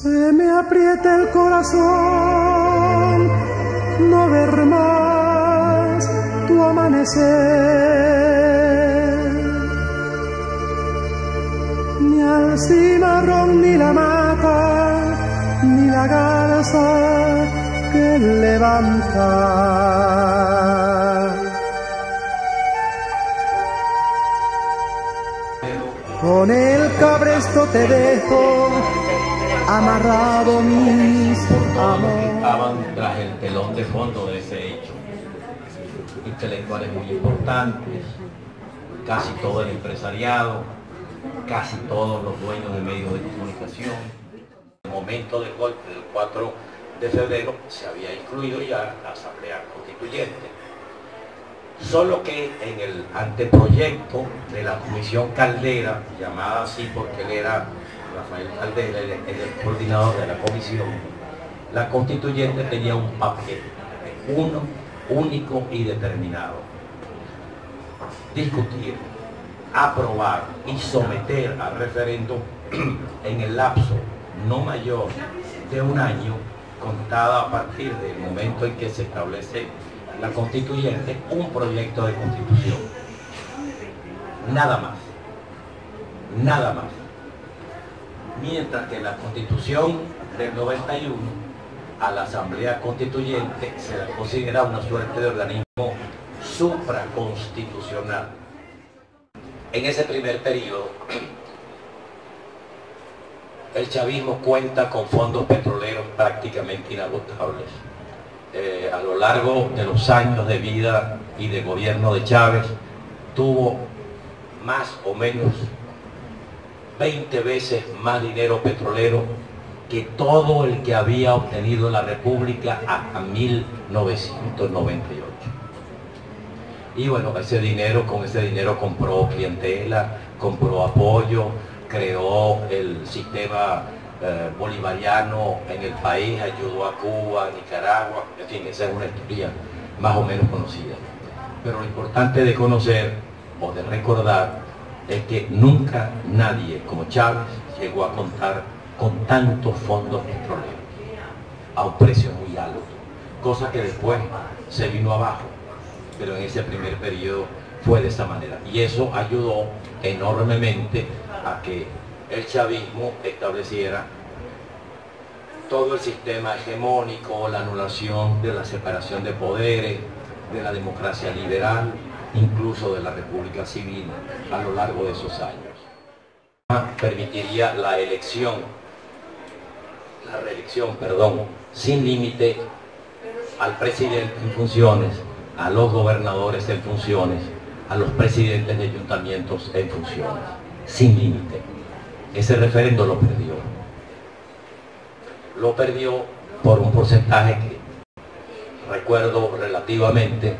Se me aprieta el corazón no ver más tu amanecer, ni al cimarrón, ni la mata, ni la garza que levanta. Con el cabresto te dejo amarrado mis amores. Estaban tras el telón de fondo de ese hecho. Intelectuales muy importantes, casi todo el empresariado, casi todos los dueños de medios de comunicación. En el momento del golpe del 4 de febrero se había incluido ya la Asamblea Constituyente. Solo que en el anteproyecto de la Comisión Caldera, llamada así porque él era Rafael Caldera, el coordinador de la comisión, la Constituyente tenía un papel, uno, único y determinado: discutir, aprobar y someter al referéndum en el lapso no mayor de un año, contada a partir del momento en que se establece la Constituyente, un proyecto de Constitución. Nada más. Nada más. Mientras que la Constitución del 91, a la Asamblea Constituyente se la considera una suerte de organismo supraconstitucional. En ese primer periodo, el chavismo cuenta con fondos petroleros prácticamente inagotables. A lo largo de los años de vida y de gobierno de Chávez, tuvo más o menos 20 veces más dinero petrolero que todo el que había obtenido la República hasta 1998. Y bueno, con ese dinero compró clientela, compró apoyo, creó el sistema bolivariano en el país, ayudó a Cuba, a Nicaragua, en fin, esa es una historia más o menos conocida. Pero lo importante de conocer o de recordar es que nunca nadie como Chávez llegó a contar con tantos fondos petroleros a un precio muy alto, cosa que después se vino abajo, pero en ese primer periodo fue de esa manera, y eso ayudó enormemente a que el chavismo estableciera todo el sistema hegemónico, la anulación de la separación de poderes, de la democracia liberal, incluso de la República Civil a lo largo de esos años. Permitiría la reelección, sin límite al presidente en funciones, a los gobernadores en funciones, a los presidentes de ayuntamientos en funciones, sin límite. Ese referendo lo perdió. Lo perdió por un porcentaje que recuerdo relativamente,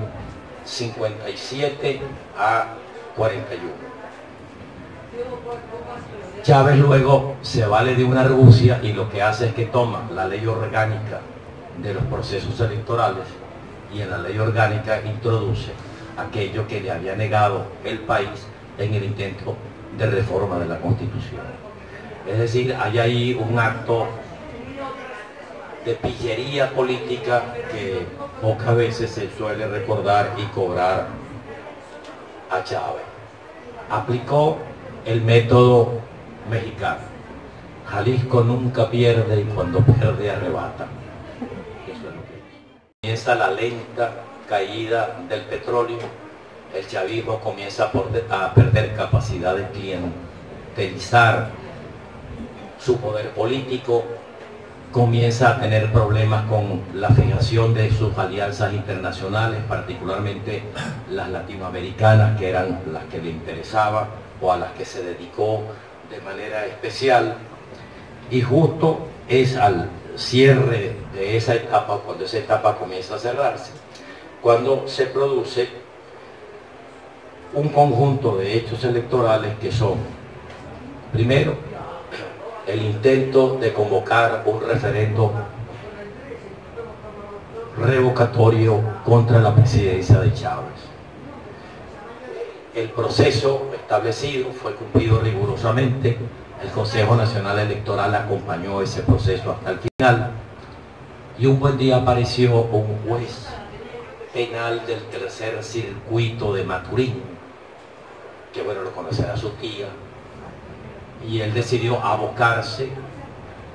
57 a 41. Chávez luego se vale de una argucia y lo que hace es que toma la ley orgánica de los procesos electorales y en la ley orgánica introduce aquello que le había negado el país en el intento de reforma de la Constitución. Es decir, hay ahí un acto de pillería política que pocas veces se suele recordar y cobrar a Chávez. Aplicó el método mexicano. Jalisco nunca pierde y cuando pierde arrebata. Eso es lo que es. Comienza la lenta caída del petróleo, el chavismo comienza a perder capacidad de clientelizar su poder político, comienza a tener problemas con la fijación de sus alianzas internacionales, particularmente las latinoamericanas, que eran las que le interesaba o a las que se dedicó de manera especial. Y justo es al cierre de esa etapa, cuando esa etapa comienza a cerrarse, cuando se produce un conjunto de hechos electorales que son, primero, el intento de convocar un referendo revocatorio contra la presidencia de Chávez. El proceso establecido fue cumplido rigurosamente, El Consejo Nacional Electoral acompañó ese proceso hasta el final y un buen día apareció un juez penal del tercer circuito de Maturín, que bueno, lo conocerá su tía, y él decidió abocarse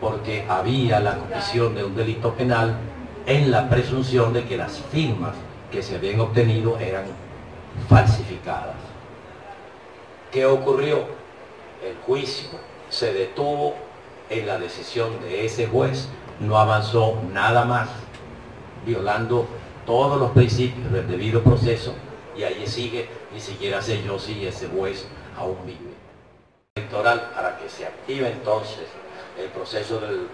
porque había la comisión de un delito penal en la presunción de que las firmas que se habían obtenido eran falsificadas. ¿Qué ocurrió? El juicio se detuvo en la decisión de ese juez, no avanzó nada más, violando todos los principios del debido proceso, y ahí sigue, ni siquiera sé yo si ese juez aún vive. Electoral, para que se active entonces el proceso del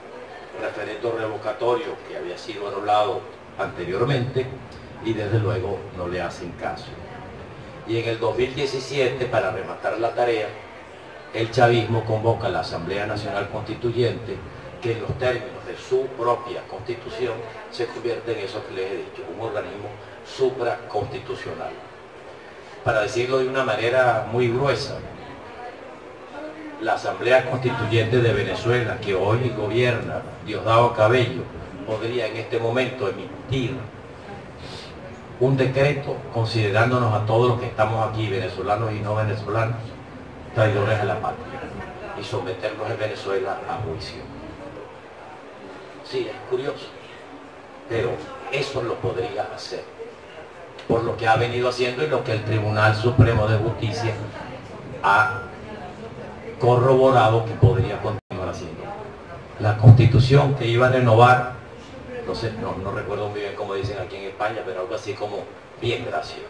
referendo revocatorio que había sido anulado anteriormente, y desde luego no le hacen caso. Y en el 2017, para rematar la tarea, el chavismo convoca a la Asamblea Nacional Constituyente, que en los términos de su propia constitución se convierte en eso que les he dicho, un organismo supraconstitucional. Para decirlo de una manera muy gruesa, la Asamblea Constituyente de Venezuela, que hoy gobierna Diosdado Cabello, podría en este momento emitir un decreto considerándonos a todos los que estamos aquí, venezolanos y no venezolanos, traidores a la patria, y someternos en Venezuela a juicio. Sí, es curioso, pero eso lo podría hacer, por lo que ha venido haciendo y lo que el Tribunal Supremo de Justicia ha corroborado que podría continuar haciendo. La Constitución que iba a renovar, no recuerdo muy bien cómo dicen aquí en España, pero algo así como bien gracias.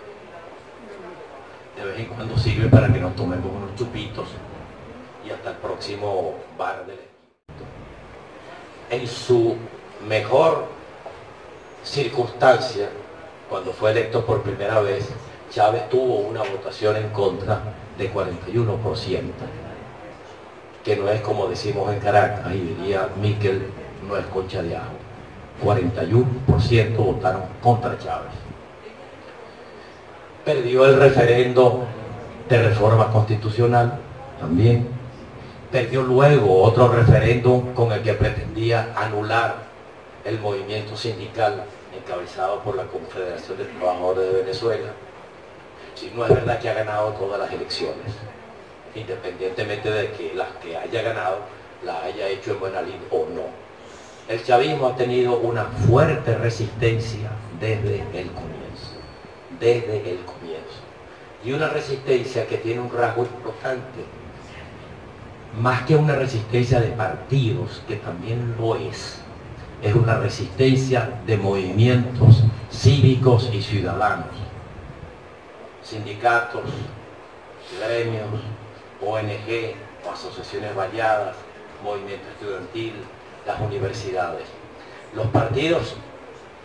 De vez en cuando sirve para que nos tomemos unos chupitos y hasta el próximo bar del equipo. En su mejor circunstancia, cuando fue electo por primera vez, Chávez tuvo una votación en contra de 41%, que no es como decimos en Caracas, y diría Miquel, no es concha de ajo. 41% votaron contra Chávez. Perdió el referendo de reforma constitucional también. Perdió luego otro referéndum con el que pretendía anular el movimiento sindical encabezado por la Confederación de Trabajadores de Venezuela. Si no es verdad que ha ganado todas las elecciones, independientemente de que las que haya ganado las haya hecho en buena lid o no. El chavismo ha tenido una fuerte resistencia desde el comienzo, y una resistencia que tiene un rasgo importante, más que una resistencia de partidos, que también lo es una resistencia de movimientos cívicos y ciudadanos, sindicatos, gremios, ONG o asociaciones variadas, movimiento estudiantil, las universidades. Los partidos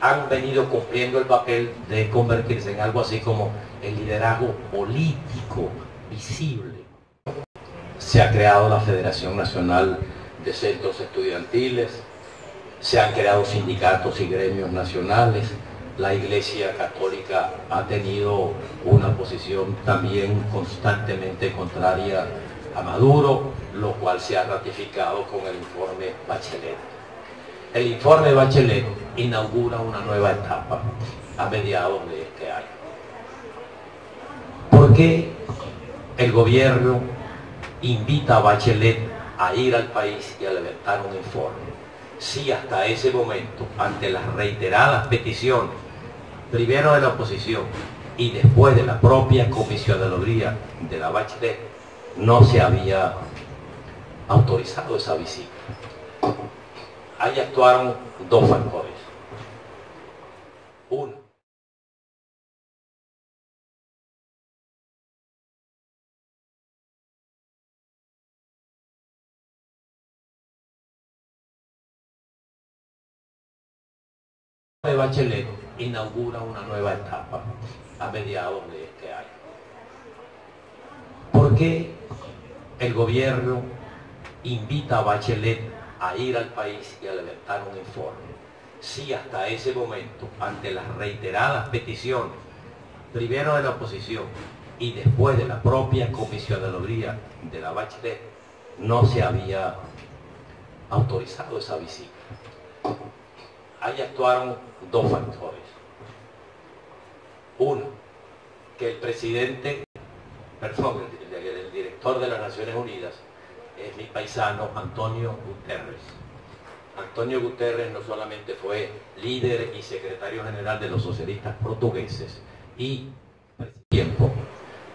han venido cumpliendo el papel de convertirse en algo así como el liderazgo político visible. Se ha creado la Federación Nacional de Centros Estudiantiles, se han creado sindicatos y gremios nacionales, la Iglesia Católica ha tenido una posición también constantemente contraria a Maduro, lo cual se ha ratificado con el informe Bachelet. El informe Bachelet inaugura una nueva etapa a mediados de este año. ¿Por qué el gobierno invita a Bachelet a ir al país y a levantar un informe? Si hasta ese momento, ante las reiteradas peticiones, primero de la oposición y después de la propia comisionaduría de la Bachelet, no se había autorizado esa visita. Ahí actuaron dos factores. Uno, de Bachelet inaugura una nueva etapa a mediados de este año. ¿Por qué el gobierno invita a Bachelet a ir al país y a levantar un informe? Si hasta ese momento, ante las reiteradas peticiones, primero de la oposición y después de la propia comisionaduría de la Bachelet, no se había autorizado esa visita. Ahí actuaron dos factores. Uno, que el presidente, perdón, el director de las Naciones Unidas es mi paisano Antonio Guterres. Antonio Guterres no solamente fue líder y secretario general de los socialistas portugueses y tiempo,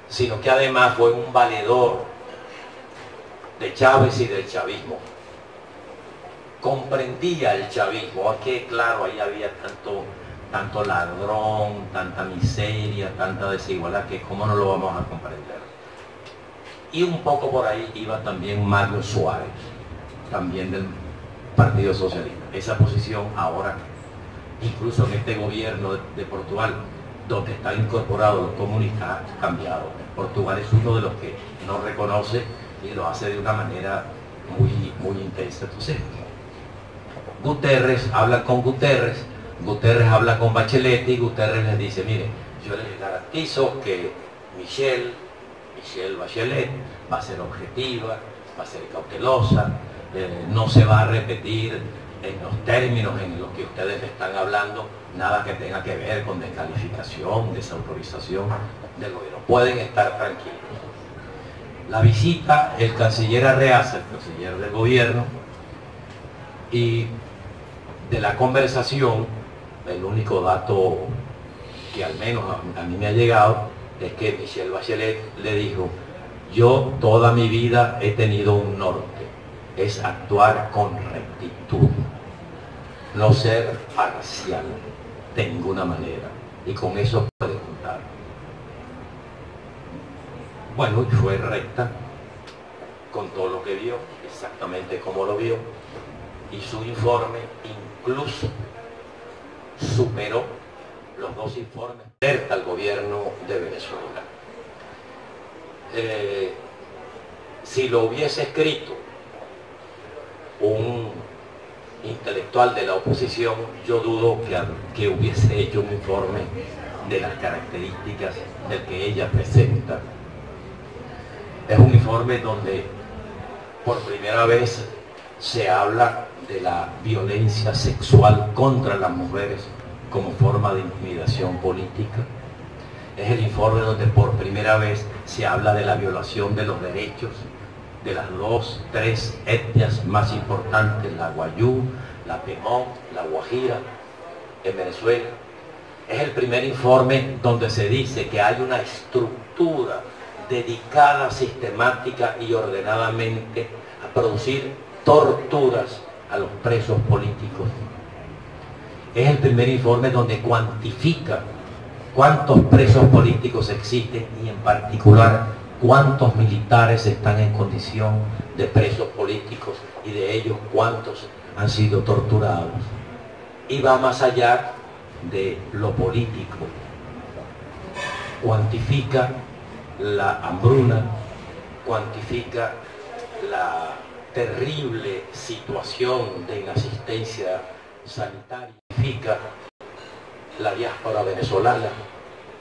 sino que además fue un valedor de Chávez y del chavismo. Comprendía el chavismo, que claro, ahí había tanto ladrón, tanta miseria, tanta desigualdad, que cómo no lo vamos a comprender. Y un poco por ahí iba también Mario Suárez, también del Partido Socialista. Esa posición ahora, incluso en este gobierno de Portugal, donde están incorporados los comunistas, ha cambiado. Portugal es uno de los que no reconoce y lo hace de una manera muy intensa. Entonces, Guterres habla con Guterres, Guterres habla con Bachelet y Guterres les dice, mire, yo les garantizo que Michelle Bachelet va a ser objetiva, va a ser cautelosa, no se va a repetir en los términos en los que ustedes me están hablando nada que tenga que ver con descalificación, desautorización del gobierno. Pueden estar tranquilos. La visita, el canciller Arreaza, el canciller del gobierno, y de la conversación, el único dato que al menos a mí me ha llegado es que Michelle Bachelet le dijo, yo toda mi vida he tenido un norte, es actuar con rectitud, no ser parcial de ninguna manera, y con eso puede contar. Bueno, y fue recta con todo lo que vio, exactamente como lo vio, y su informe incluso superó los dos informes del gobierno de Venezuela. Si lo hubiese escrito un intelectual de la oposición, yo dudo que hubiese hecho un informe de las características del que ella presenta. Es un informe donde por primera vez se habla de la violencia sexual contra las mujeres como forma de intimidación política. Es el informe donde por primera vez se habla de la violación de los derechos de las tres etnias más importantes, la Guayú, la Pemón, la Guajira, en Venezuela. Es el primer informe donde se dice que hay una estructura dedicada sistemática y ordenadamente a producir torturas a los presos políticos. Es el primer informe donde cuantifica cuántos presos políticos existen y en particular cuántos militares están en condición de presos políticos y de ellos cuántos han sido torturados. Y va más allá de lo político. Cuantifica la hambruna, cuantifica la terrible situación de inasistencia sanitaria, cuantifica la diáspora venezolana,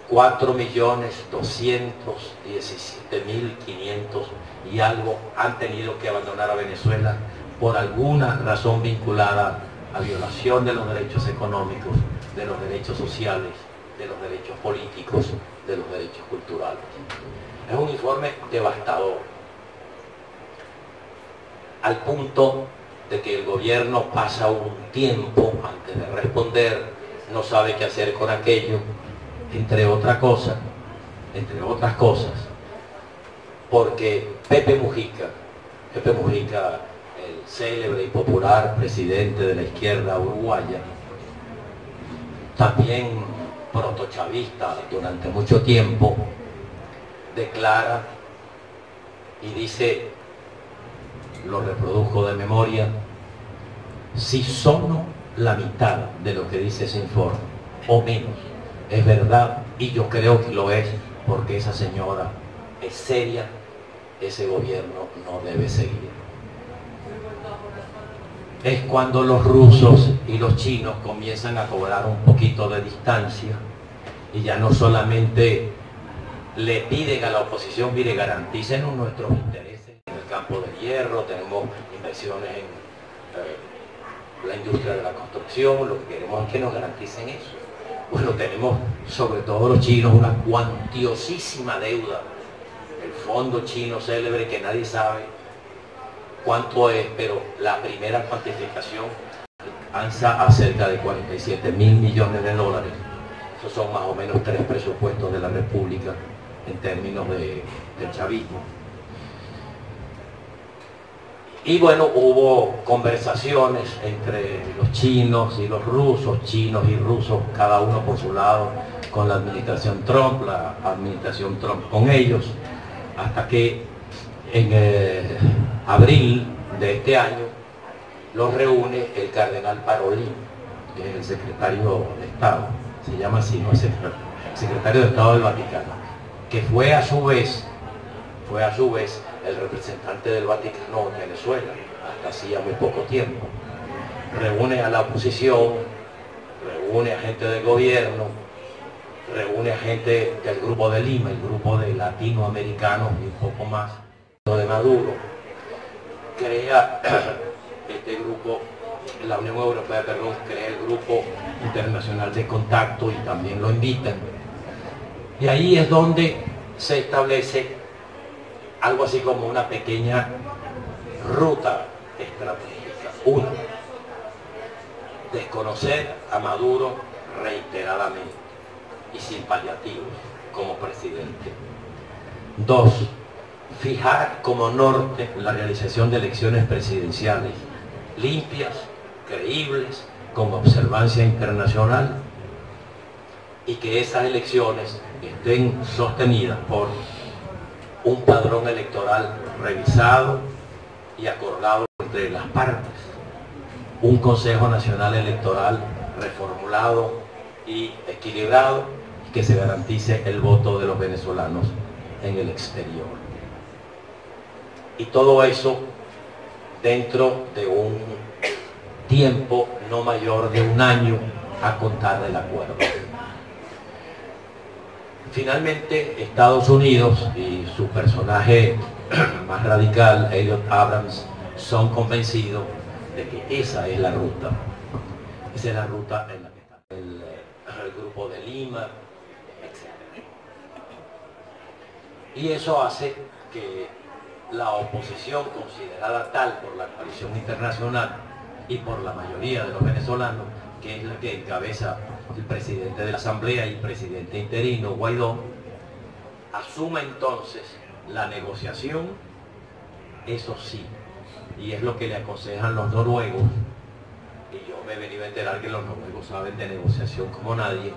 4.217.500 y algo han tenido que abandonar a Venezuela por alguna razón vinculada a violación de los derechos económicos, de los derechos sociales, de los derechos políticos, de los derechos culturales. Es un informe devastador, al punto de que el gobierno pasa un tiempo antes de responder, no sabe qué hacer con aquello, entre otras cosas, porque Pepe Mujica, el célebre y popular presidente de la izquierda uruguaya, también protochavista durante mucho tiempo, declara y dice, lo reproduzco de memoria, si solo la mitad de lo que dice ese informe, o menos, es verdad, y yo creo que lo es, porque esa señora es seria, ese gobierno no debe seguir. Es cuando los rusos y los chinos comienzan a cobrar un poquito de distancia y ya no solamente le piden a la oposición, mire, garantícenos nuestros intereses en el campo campo del hierro, tenemos inversiones en la industria de la construcción. Lo que queremos es que nos garanticen eso. Bueno, tenemos sobre todo los chinos una cuantiosísima deuda. El fondo chino célebre que nadie sabe cuánto es, pero la primera cuantificación alcanza a cerca de 47.000 millones de dólares. Esos son más o menos 3 presupuestos de la República en términos del chavismo. Y bueno, hubo conversaciones entre los chinos y los rusos, chinos y rusos, cada uno por su lado, con la administración Trump con ellos, hasta que en abril de este año los reúne el cardenal Parolin, que es el secretario de Estado, se llama así, ¿no? El secretario de Estado del Vaticano, que fue a su vez el representante del Vaticano en Venezuela, hasta hacía muy poco tiempo. Reúne a la oposición, reúne a gente del gobierno, reúne a gente del Grupo de Lima, el grupo de latinoamericanos y un poco más, lo de Maduro. Crea este grupo, la Unión Europea, perdón, crea el Grupo Internacional de Contacto y también lo invitan. Y ahí es donde se establece algo así como una pequeña ruta estratégica. Uno, desconocer a Maduro reiteradamente y sin paliativos como presidente. 2, fijar como norte la realización de elecciones presidenciales limpias, creíbles, con observancia internacional, y que esas elecciones estén sostenidas por un padrón electoral revisado y acordado entre las partes, un Consejo Nacional Electoral reformulado y equilibrado, y que se garantice el voto de los venezolanos en el exterior. Y todo eso dentro de un tiempo no mayor de 1 año a contar del acuerdo. Finalmente, Estados Unidos y su personaje más radical, Elliot Abrams, son convencidos de que esa es la ruta. Esa es la ruta en la que está el Grupo de Lima, etc. Y eso hace que la oposición, considerada tal por la coalición internacional y por la mayoría de los venezolanos, que es la que encabeza el presidente de la Asamblea y el presidente interino, Guaidó, asuma entonces la negociación, eso sí, y es lo que le aconsejan los noruegos, y yo me he venido a enterar que los noruegos saben de negociación como nadie.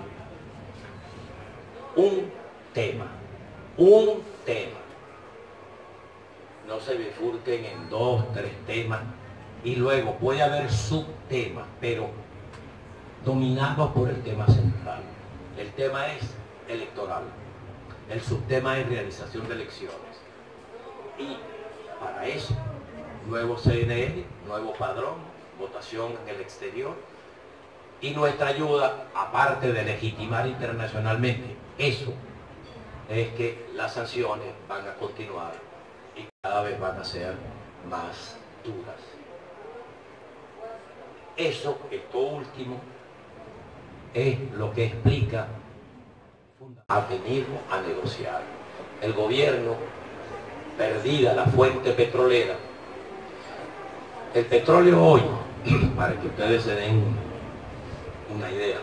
Un tema, no se bifurquen en 2, 3 temas, y luego puede haber subtemas, pero dominados por el tema central. El tema es electoral, el subtema es realización de elecciones, y para eso nuevo CNE, nuevo padrón, votación en el exterior, y nuestra ayuda, aparte de legitimar internacionalmente eso, es que las sanciones van a continuar y cada vez van a ser más duras. Eso, esto último, es lo que explica a venir a negociar. El gobierno, perdida la fuente petrolera, el petróleo hoy, para que ustedes se den una idea,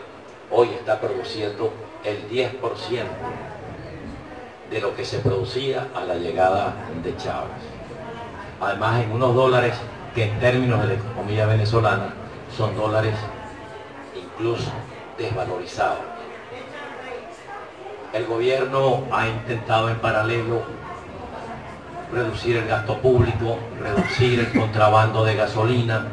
hoy está produciendo el 10% de lo que se producía a la llegada de Chávez. Además, en unos dólares que en términos de la economía venezolana son dólares incluso desvalorizados. El gobierno ha intentado en paralelo reducir el gasto público, reducir el contrabando de gasolina,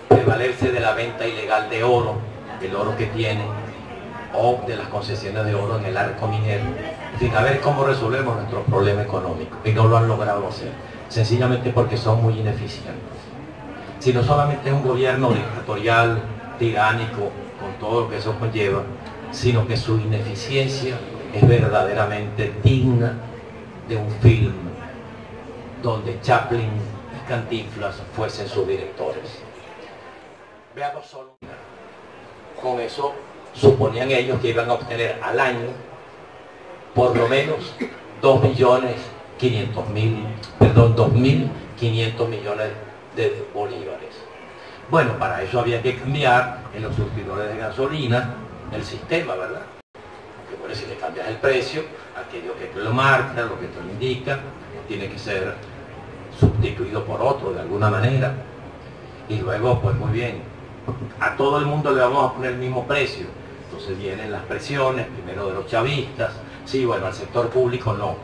prevalerse de la venta ilegal de oro, el oro que tiene, o de las concesiones de oro en el arco minero. En fin, a ver cómo resolvemos nuestro problema económico, y no lo han logrado hacer, sencillamente porque son muy ineficientes. Si no solamente es un gobierno dictatorial, tiránico, con todo lo que eso conlleva, sino que su ineficiencia es verdaderamente digna de un film donde Chaplin y Cantinflas fuesen sus directores. Veamos solo. Con eso suponían ellos que iban a obtener al año por lo menos 2.500.000 millones de bolívares. Bueno, para eso había que cambiar en los surtidores de gasolina el sistema, ¿verdad? Porque bueno, si le cambias el precio, aquello que te lo marca, lo que te lo indica, tiene que ser sustituido por otro de alguna manera. Y luego, pues muy bien, a todo el mundo le vamos a poner el mismo precio. Entonces vienen las presiones, primero de los chavistas, sí, bueno, al sector público no.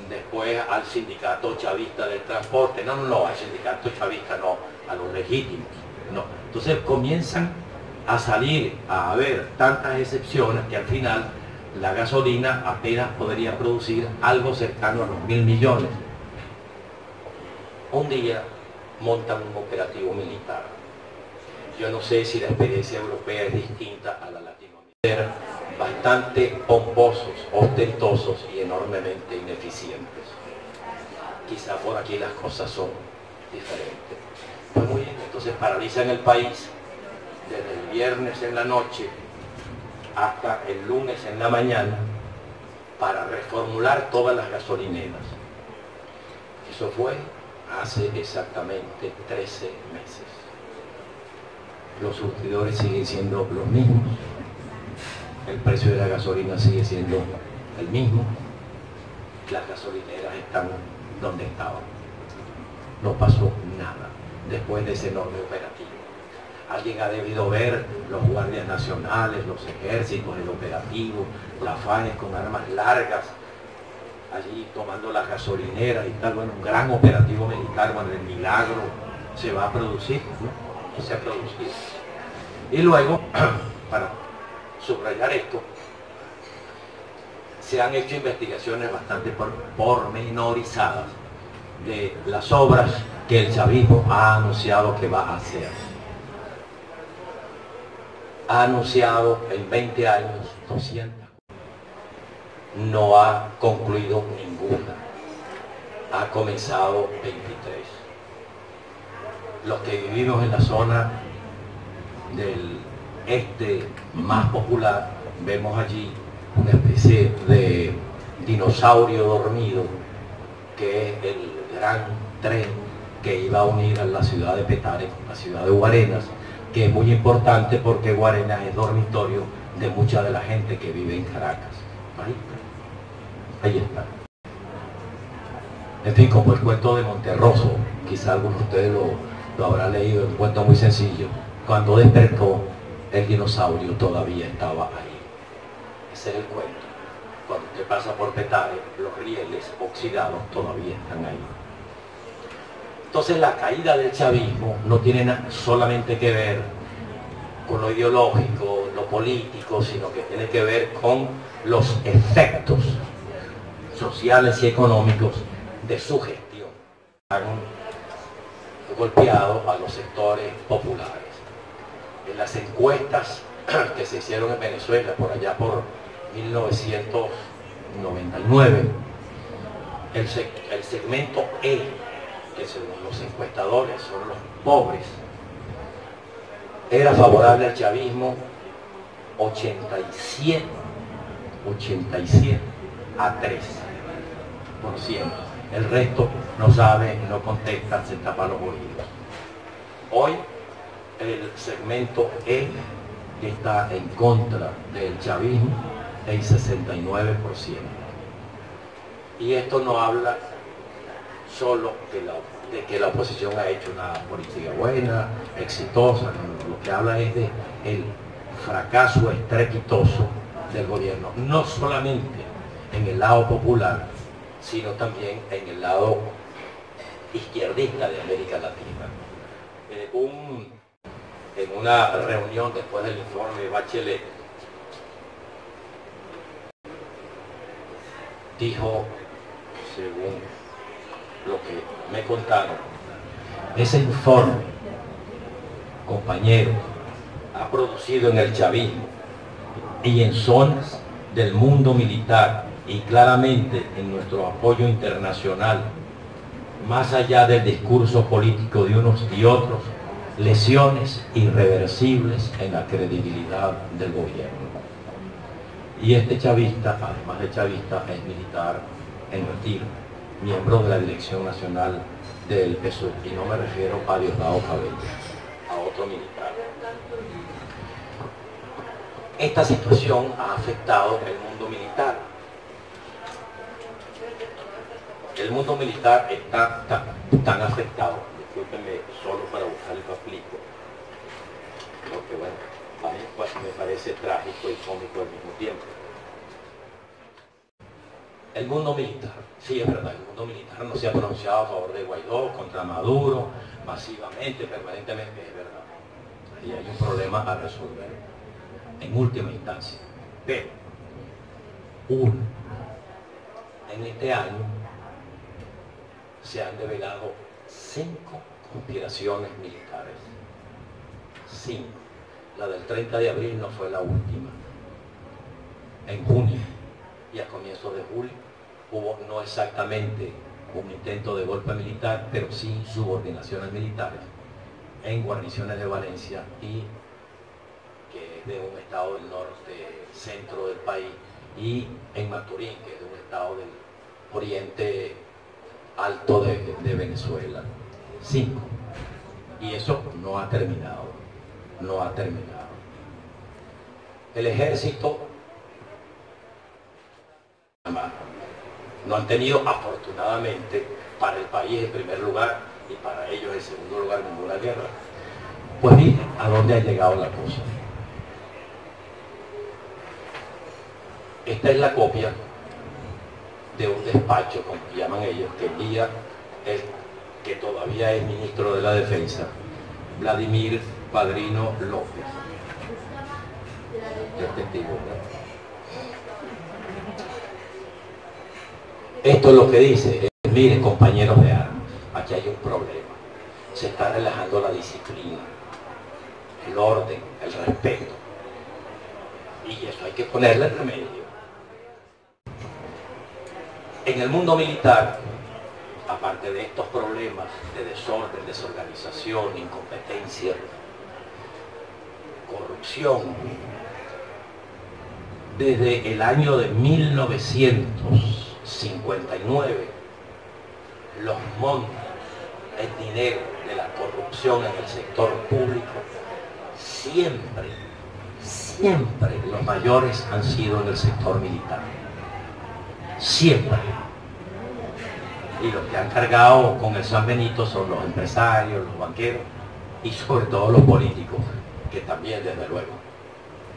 Después al sindicato chavista del transporte, no, al sindicato chavista no, a los legítimos, no. Entonces comienzan a salir, a haber tantas excepciones que al final la gasolina apenas podría producir algo cercano a los 1.000 millones. Un día montan un operativo militar. Yo no sé si la experiencia europea es distinta a la latinoamericana, bastante pomposos, ostentosos y enormemente ineficientes. Quizá por aquí las cosas son diferentes. Pues muy bien, entonces paralizan el país desde el viernes en la noche hasta el lunes en la mañana para reformular todas las gasolineras. Eso fue hace exactamente 13 meses. Los surtidores siguen siendo los mismos, el precio de la gasolina sigue siendo el mismo, las gasolineras están donde estaban. No pasó nada después de ese enorme operativo. Alguien ha debido ver los guardias nacionales, los ejércitos, el operativo, las FANES con armas largas, allí tomando las gasolineras y tal. Bueno, un gran operativo militar, cuando el milagro se va a producir, ¿no? Y se ha producido. Y luego, para subrayar esto, se han hecho investigaciones bastante pormenorizadas de las obras que el chavismo ha anunciado que va a hacer. Ha anunciado en 20 años 200. No ha concluido ninguna. Ha comenzado 23. Los que vivimos en la zona del este más popular, vemos allí una especie de dinosaurio dormido, que es el gran tren que iba a unir a la ciudad de Petare con la ciudad de Guarenas, que es muy importante porque Guarenas es dormitorio de mucha de la gente que vive en Caracas. Ahí está. En fin, como el cuento de Monterroso, quizá algunos de ustedes lo habrán leído, un cuento muy sencillo. Cuando despertó, el dinosaurio todavía estaba ahí. Ese es el cuento. Cuando usted pasa por Petare, los rieles oxidados todavía están ahí. Entonces la caída del chavismo no tiene solamente que ver con lo ideológico, lo político, sino que tiene que ver con los efectos sociales y económicos de su gestión. Han golpeado a los sectores populares. En las encuestas que se hicieron en Venezuela por allá por 1999, el segmento E, que según los encuestadores son los pobres, era favorable al chavismo 87 a 3%. El resto no sabe, no contesta, se tapa los oídos. Hoy el segmento E está en contra del chavismo en 69%. Y esto no habla solo de que la oposición ha hecho una política buena, exitosa, lo que habla es de el fracaso estrepitoso del gobierno, no solamente en el lado popular, sino también en el lado izquierdista de América Latina. En una reunión después del informe de Bachelet, dijo, según lo que me contaron, ese informe, compañeros, ha producido en el chavismo y en zonas del mundo militar y claramente en nuestro apoyo internacional, más allá del discurso político de unos y otros, lesiones irreversibles en la credibilidad del gobierno. Y este chavista, además de chavista, es militar en retiro, miembro de la Dirección Nacional del PSUV, y no me refiero a Diosdado Cabello, a otro militar. Esta situación ha afectado el mundo militar. El mundo militar está tan afectado, discúlpenme, solo para buscar el papelito, porque bueno, a mí me parece trágico y cómico al mismo tiempo. El mundo militar, sí es verdad, el mundo militar no se ha pronunciado a favor de Guaidó, contra Maduro, masivamente, permanentemente, es verdad. Y hay un problema a resolver en última instancia. Pero, en este año se han develado 5 conspiraciones militares. 5. La del 30 de abril no fue la última. En junio y a comienzos de julio hubo no exactamente un intento de golpe militar, pero sí subordinaciones militares en guarniciones de Valencia y que es de un estado del norte, centro del país, y en Maturín, que es de un estado del oriente alto de Venezuela. 5. Y eso no ha terminado, no ha terminado. El ejército no han tenido, afortunadamente, para el país en primer lugar y para ellos en segundo lugar, ninguna guerra. Pues miren a dónde ha llegado la cosa. Esta es la copia de un despacho, como llaman ellos, que envía el que todavía es ministro de la Defensa, Vladimir Padrino López. Este tipo, ¿no? Esto es lo que dice, miren compañeros de armas, aquí hay un problema, se está relajando la disciplina, el orden, el respeto, y eso hay que ponerle remedio. En el mundo militar, aparte de estos problemas de desorden, desorganización, incompetencia, corrupción, desde el año de 1959, los montos, el dinero de la corrupción en el sector público, siempre los mayores han sido en el sector militar. Siempre. Y los que han cargado con el San Benito son los empresarios, los banqueros y sobre todo los políticos, que también desde luego.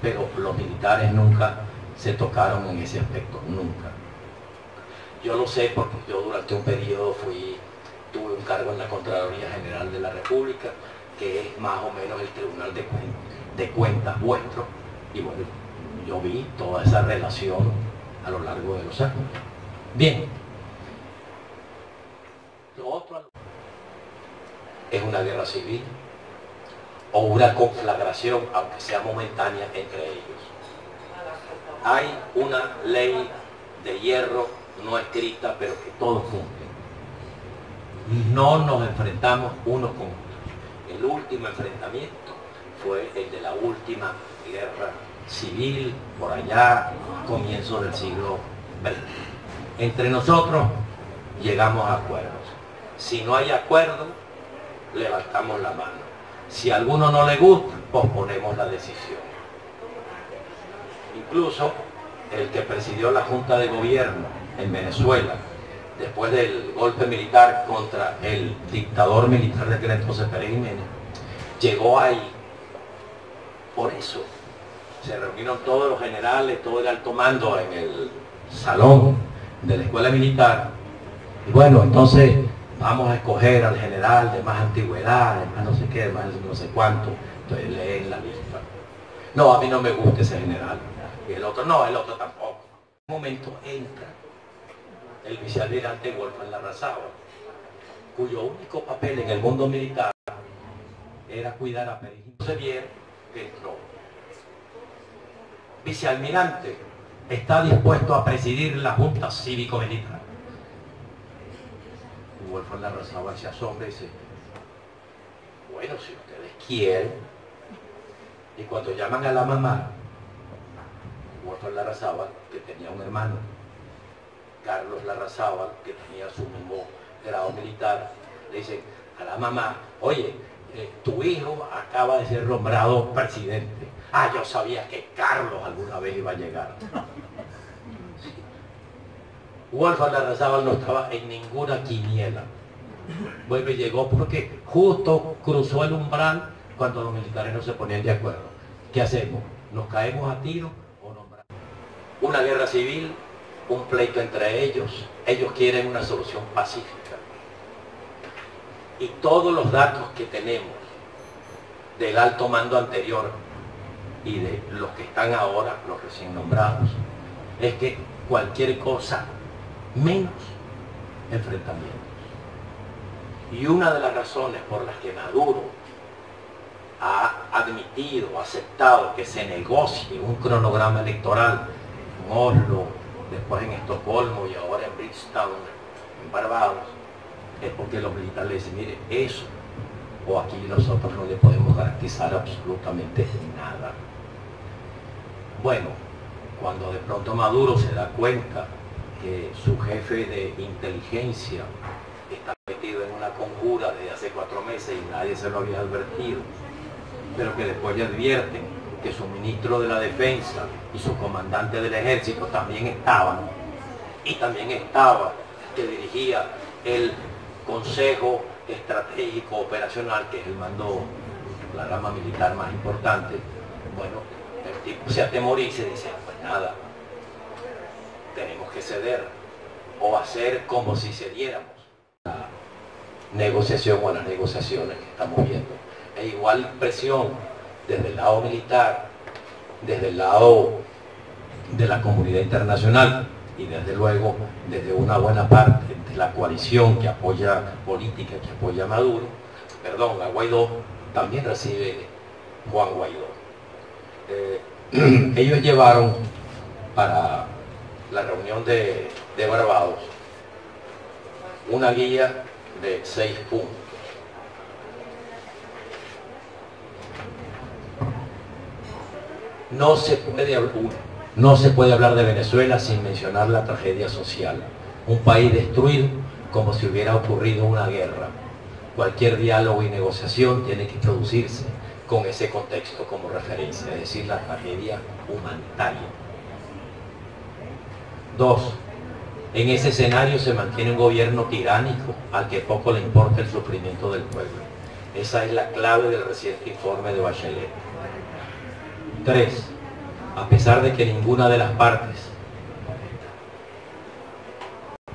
Pero los militares nunca se tocaron en ese aspecto, nunca. Yo lo sé porque yo durante un periodo tuve un cargo en la Contraloría General de la República, que es más o menos el Tribunal de Cuentas vuestro, y bueno, yo vi toda esa relación a lo largo de los años. Bien, lo otro es una guerra civil o una conflagración, aunque sea momentánea, entre ellos. Hay una ley de hierro no escrita, pero que todos cumplen. No nos enfrentamos unos con otros. El último enfrentamiento fue el de la última guerra civil, por allá, comienzo del siglo XX. Entre nosotros llegamos a acuerdos. Si no hay acuerdo, levantamos la mano. Si a alguno no le gusta, posponemos la decisión. Incluso el que presidió la Junta de Gobierno en Venezuela, después del golpe militar contra el dictador militar de Clemente José Pérez Jiménez, llegó ahí. Por eso se reunieron todos los generales, todo el alto mando en el salón de la escuela militar, y bueno, entonces vamos a escoger al general de más antigüedad, de más no sé qué, de más no sé cuánto. Entonces leen la lista. No, a mí no me gusta ese general. Y el otro no, el otro tampoco. En un momento entra el vicealmirante Wolfgang Larrazábal, cuyo único papel en el mundo militar era cuidar a Pérez Jiménez. Se vieron que entró vicealmirante, está dispuesto a presidir la Junta Cívico-Militar. Y Wolfgang Larrazábal se asombra y dice, bueno, si ustedes quieren. Y cuando llaman a la mamá, Wolfgang Larrazábal, que tenía un hermano, Carlos Larrazábal, que tenía su mismo grado militar, le dicen a la mamá, oye, tu hijo acaba de ser nombrado presidente. Ah, yo sabía que Carlos alguna vez iba a llegar. Sí. Wolfgang Larrazábal no estaba en ninguna quiniela. Bueno, llegó porque justo cruzó el umbral cuando los militares no se ponían de acuerdo. ¿Qué hacemos? ¿Nos caemos a tiro o nombramos? Una guerra civil, un pleito entre ellos. Ellos quieren una solución pacífica. Y todos los datos que tenemos del alto mando anterior y de los que están ahora, los recién nombrados, es que cualquier cosa menos enfrentamientos. Y una de las razones por las que Maduro ha admitido, aceptado que se negocie un cronograma electoral en Oslo, después en Estocolmo y ahora en Bridgetown, en Barbados, es porque los militares le dicen, mire, eso, o aquí nosotros no le podemos garantizar absolutamente nada. Bueno, cuando de pronto Maduro se da cuenta que su jefe de inteligencia está metido en una conjura desde hace 4 meses y nadie se lo había advertido, pero que después le advierten que su ministro de la Defensa y su comandante del Ejército también estaban, y también estaba que dirigía el Consejo Estratégico Operacional, que es el mando, la rama militar más importante. Bueno, el tipo se atemoriza y dice, pues nada, tenemos que ceder o hacer como si cediéramos la negociación o las negociaciones que estamos viendo. E igual presión desde el lado militar, desde el lado de la comunidad internacional y desde luego desde una buena parte de la coalición que apoya política, que apoya a Maduro, perdón, a Guaidó, también recibe Juan Guaidó. Ellos llevaron para la reunión de Barbados una guía de 6 puntos. No se puede hablar de Venezuela sin mencionar la tragedia social. Un país destruido como si hubiera ocurrido una guerra. Cualquier diálogo y negociación tiene que producirse con ese contexto como referencia, es decir, la tragedia humanitaria. 2. En ese escenario se mantiene un gobierno tiránico al que poco le importa el sufrimiento del pueblo. Esa es la clave del reciente informe de Bachelet. 3. A pesar de que ninguna de las partes,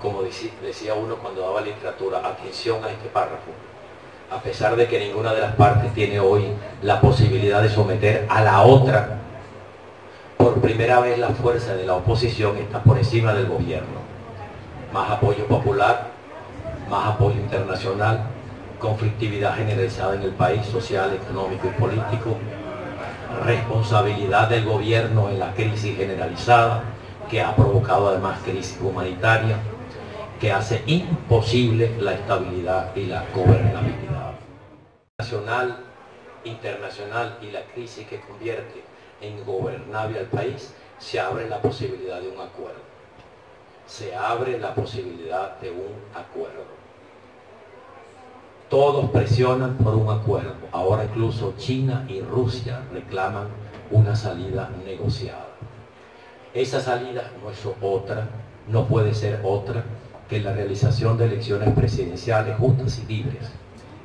como decía uno cuando daba literatura, atención a este párrafo, a pesar de que ninguna de las partes tiene hoy la posibilidad de someter a la otra, por primera vez la fuerza de la oposición está por encima del gobierno. Más apoyo popular, más apoyo internacional, conflictividad generalizada en el país, social, económico y político, responsabilidad del gobierno en la crisis generalizada, que ha provocado además crisis humanitaria, que hace imposible la estabilidad y la gobernabilidad nacional, internacional, y la crisis que convierte en ingobernable al país. Se abre la posibilidad de un acuerdo. Se abre la posibilidad de un acuerdo. Todos presionan por un acuerdo. Ahora incluso China y Rusia reclaman una salida negociada. Esa salida no es otra, no puede ser otra que la realización de elecciones presidenciales justas y libres.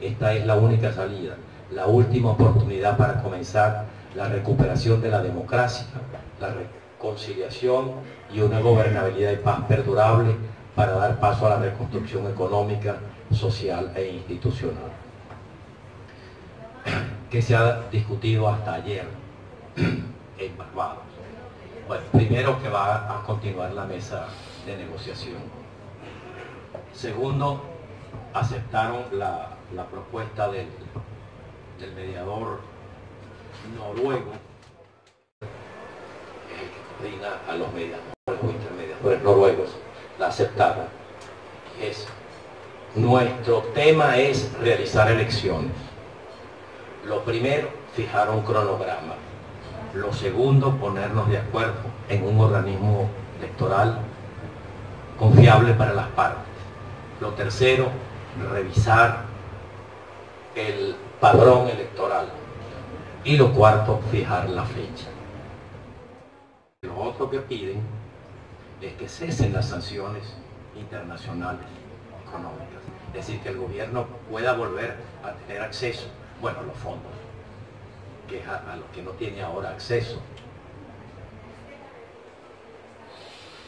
Esta es la única salida, la última oportunidad para comenzar la recuperación de la democracia, la reconciliación y una gobernabilidad y paz perdurable para dar paso a la reconstrucción económica, social e institucional, que se ha discutido hasta ayer en Barbados. Bueno, primero, que va a continuar la mesa de negociación. Segundo, aceptaron la propuesta del mediador noruego, coordina a los mediadores o intermediadores noruegos, la aceptaron. Nuestro tema es realizar elecciones. Lo primero, fijar un cronograma. Lo segundo, ponernos de acuerdo en un organismo electoral confiable para las partes. Lo tercero, revisar el padrón electoral. Y lo cuarto, fijar la fecha. Lo otro que piden es que cesen las sanciones internacionales económicas. Es decir, que el gobierno pueda volver a tener acceso, bueno, a los fondos, que es a los que no tiene ahora acceso.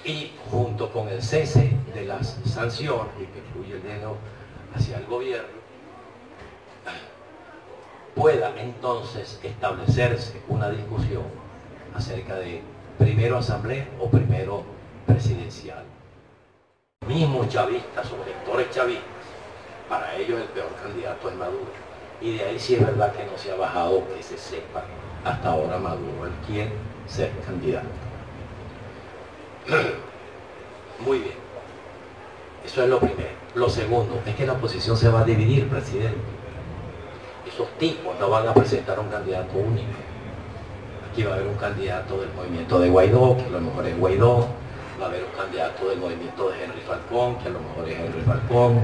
Y junto con el cese de las sanciones y que fluye el dinero hacia el gobierno, pueda entonces establecerse una discusión acerca de primero asamblea o primero presidencial. Mismos chavistas o electores chavistas, para ellos el peor candidato es Maduro. Y de ahí sí es verdad que no se ha bajado, que se sepa hasta ahora Maduro, él quiere ser candidato. Muy bien, eso es lo primero. Lo segundo es que la oposición se va a dividir, presidente. Esos tipos no van a presentar un candidato único. Aquí va a haber un candidato del movimiento de Guaidó, que a lo mejor es Guaidó. Va a haber un candidato del movimiento de Henry Falcón, que a lo mejor es Henry Falcón.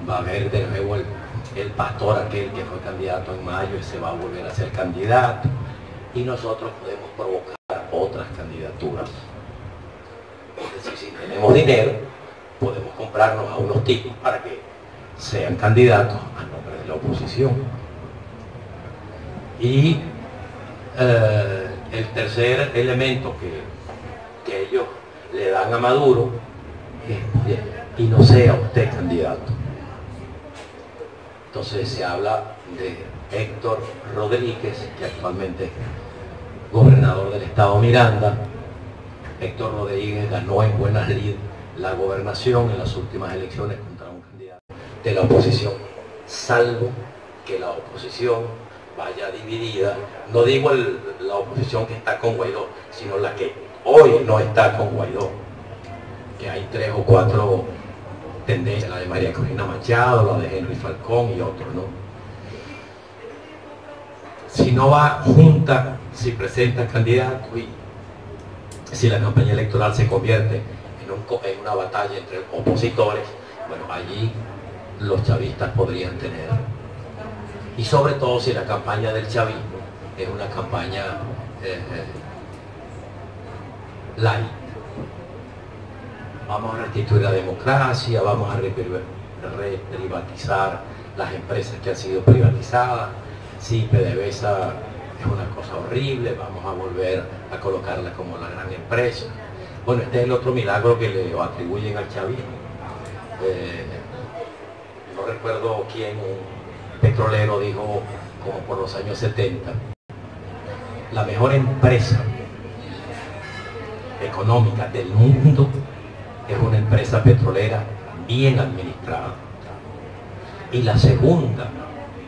Va a haber de nuevo el pastor aquel que fue candidato en mayo y se va a volver a ser candidato. Y nosotros podemos provocar otras candidaturas. Es decir, si tenemos dinero, podemos comprarnos a unos tipos para que sean candidatos a nombre de la oposición. Y el tercer elemento que ellos le dan a Maduro es: y no sea usted candidato. Entonces se habla de Héctor Rodríguez, que actualmente es gobernador del estado Miranda. Héctor Rodríguez ganó en buenas lid la gobernación en las últimas elecciones contra un candidato de la oposición, salvo que la oposición vaya dividida. No digo la oposición que está con Guaidó, sino la que hoy no está con Guaidó, que hay 3 o 4 tendencias, la de María Corina Machado, la de Henry Falcón y otros, ¿no? Si no va junta, si presenta candidatos y si la campaña electoral se convierte en una batalla entre opositores, bueno, allí los chavistas podrían tener. Y sobre todo si la campaña del chavismo es una campaña light. Vamos a restituir la democracia, vamos a reprivatizar las empresas que han sido privatizadas. Sí, PDVSA es una cosa horrible, vamos a volver a colocarla como la gran empresa. Bueno, este es el otro milagro que le atribuyen al chavismo. No recuerdo quién, un petrolero, dijo como por los años 70, la mejor empresa económica del mundo es una empresa petrolera bien administrada. Y la segunda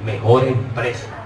mejor empresa